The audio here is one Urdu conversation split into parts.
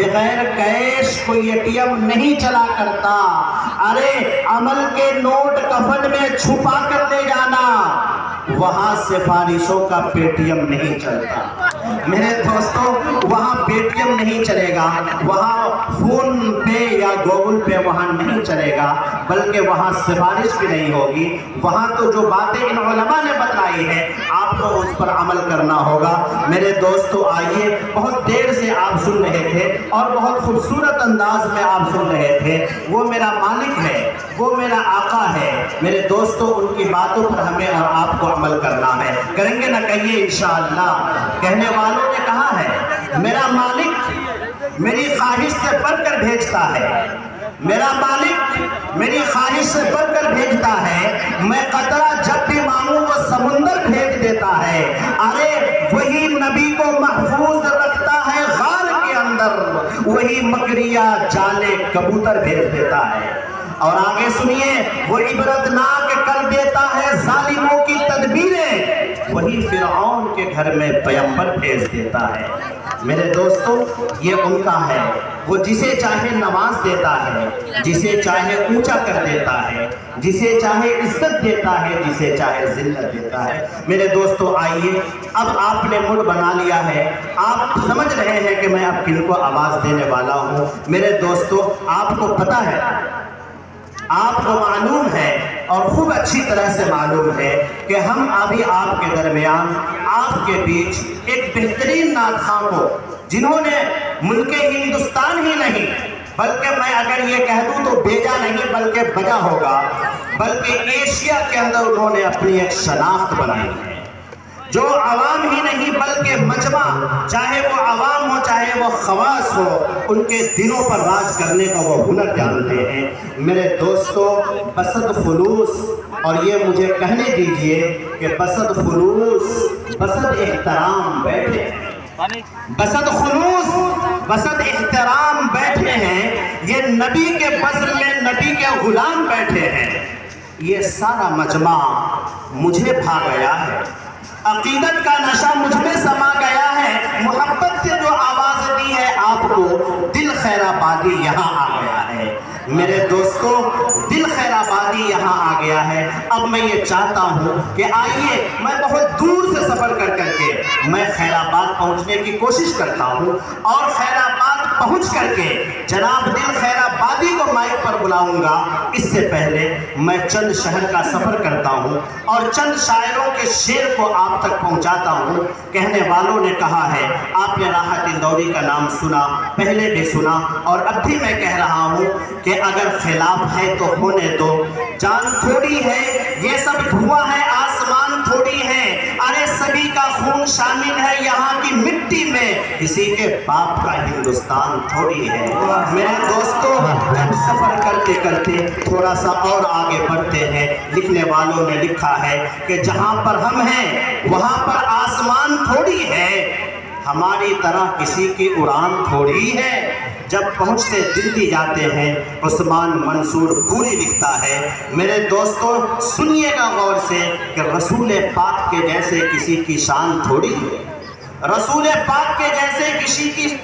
بغیر کیش کوئی ATM نہیں چلا کرتا. ارے عمل کے نوٹ کفن میں چھپا کر لے جانا، وہاں سفارشوں کا PayTM نہیں چلتا. میرے دوستوں وہاں PayTM نہیں چلے گا، وہاں فون پے یا گوگل پے وہاں نہیں چلے گا، بلکہ وہاں سفارش بھی نہیں ہوگی. وہاں تو جو باتیں ان علماء نے بتائی ہیں آپ کو اس پر عمل کرنا ہوگا. میرے دوستوں آئیے، بہت دیر سے آپ سن رہے تھے اور بہت خوبصورت انداز میں آپ سن رہے تھے. وہ میرا مالک ہے، وہ میرا آقا ہے. میرے دوستوں ان کی باتوں پر ہمیں اور آپ کو عمل کرنا ہے. کریں گے نہ؟ کہیے انشاءاللہ. کہنے والوں نے کہا ہے میرا مالک میری خواہش سے بڑھ کر بھیجتا ہے، میرا مالک میری خواہش سے بڑھ کر بھیجتا ہے. میں قطرہ جب بھی مانگوں وہ سمندر بھیج دیتا ہے. ارے وہی نبی کو محفوظ رکھتا ہے غار کے اندر، وہی مکریہ جالے کبوتر بھیج دیتا ہے. اور آگے سنیے، وہ عبرتناک کر دیتا ہے ظالموں کی تدبیریں، وہی فرعون کے گھر میں پیغمبر بھیج دیتا ہے. میرے دوستوں یہ ان کا ہے، وہ جسے چاہے نواز دیتا ہے، جسے چاہے اونچا کر دیتا ہے، جسے چاہے عزت دیتا ہے، جسے چاہے ذلت دیتا ہے. میرے دوستوں آئیے، اب آپ نے موڈ بنا لیا ہے، آپ سمجھ رہے ہیں کہ میں اب کن کو آواز دینے والا ہوں. میرے دوستوں آپ کو پتہ ہے، آپ کو معلوم ہے اور خوب اچھی طرح سے معلوم ہے کہ ہم ابھی آپ کے درمیان، آپ کے بیچ ایک بہترین نعت خواں کو، جنہوں نے ملک ہندوستان ہی نہیں بلکہ میں اگر یہ کہہ دوں تو بیجا نہیں بلکہ بجا ہوگا، بلکہ ایشیا کے اندر انہوں نے اپنی ایک شناخت بنائی ہے، جو عوام ہی نہیں بلکہ مجمع، چاہے وہ عوام ہو چاہے وہ خواص ہو، ان کے دلوں پر راج کرنے کا وہ ہنر جانتے ہیں. میرے دوستو بسط خلوص، اور یہ مجھے کہنے دیجئے کہ بسط خلوص بسط احترام بیٹھے ہیں، بسط خلوص بسط احترام بیٹھے ہیں. یہ نبی کے بزر میں نبی کے غلام بیٹھے ہیں. یہ سارا مجمع مجھے بھا گیا ہے، عقیدت کا نشہ مجھ میں سما گیا ہے. محبت سے جو آواز دی ہے آپ کو، دل خیر آبادی یہاں آ گیا ہے. میرے دوستو دل خیر آبادی یہاں آ گیا ہے. اب میں یہ چاہتا ہوں کہ آئیے، میں بہت دور سے سفر کر کے میں خیر آباد پہنچنے کی کوشش کرتا ہوں، اور خیر آباد پہنچ کر کے جناب دل خیر آبادی کو مائک پر بلاؤں گا. اس سے پہلے میں چند شہر کا سفر کرتا ہوں اور چند شاعروں کے شعر کو آپ تک پہنچاتا ہوں. کہنے والوں نے کہا ہے، آپ نے راحت اندوری کا نام سنا، پہلے بھی سنا اور اب بھی میں کہہ رہا ہوں کہ اگر خلاف ہے تو ہونے دو. جان تھوڑی ہے، یہ سب دھواں ہے، آسمان تھوڑی ہے. ارے سبھی کا خون شامل ہے یہاں کی مٹی میں، کسی کے باپ کا ہندوستان تھوڑی ہے. میرے دوستو جب سفر کرتے کرتے تھوڑا سا اور آگے بڑھتے ہیں، لکھنے والوں نے لکھا ہے کہ جہاں پر ہم ہیں وہاں پر آسمان تھوڑی ہے، ہماری طرح کسی کی اڑان تھوڑی ہے. جب پہنچتے دلی جاتے ہیں، عثمان منصور پوری لکھتا ہے. میرے دوستو سنیے گا غور سے کہ رسول پاک کے جیسے کسی کی شان تھوڑی ہے، رسول پاک کے جیسے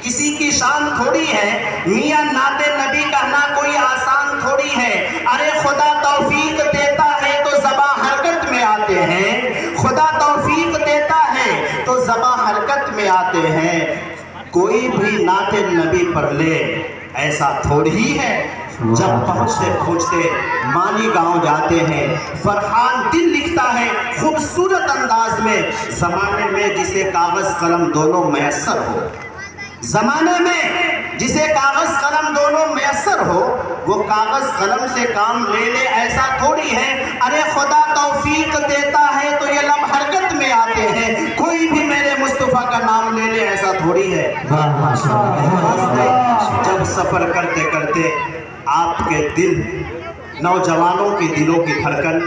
کسی کی شان تھوڑی ہے. میاں نعت نبی کہنا کوئی آسان تھوڑی ہے. ارے خدا توفیق دیتا ہے تو زباں حرکت میں آتے ہیں، خدا توفیق دیتا ہے تو زباں حرکت میں آتے ہیں. کوئی بھی نعت نبی پر لے ایسا تھوڑی ہے. جب پہنچتے پہنچتے مانی گاؤں جاتے ہیں، فرحان دل لکھتا ہے خوبصورت انداز میں، زمانے میں جسے کاغذ قلم دونوں میسر ہو، زمانے میں جسے کاغذ قلم دونوں میسر ہو، وہ کاغذ قلم سے کام لے لے ایسا تھوڑی ہے. ارے خدا توفیق دیتا ہے تو یہ لب حرکت میں آتے ہیں. کوئی بھی میرے مصطفیٰ کا نام لے لے ایسا تھوڑی ہے. جب سفر کرتے کرتے آپ کے دل، نوجوانوں کے دلوں کی دھڑکن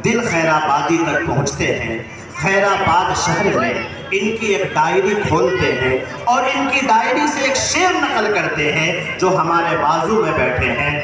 دل خیر آبادی تک پہنچتے ہیں، خیر آباد شہر میں ان کی ایک ڈائری کھولتے ہیں اور ان کی ڈائری سے ایک شعر نقل کرتے ہیں جو ہمارے بازو میں بیٹھے ہیں.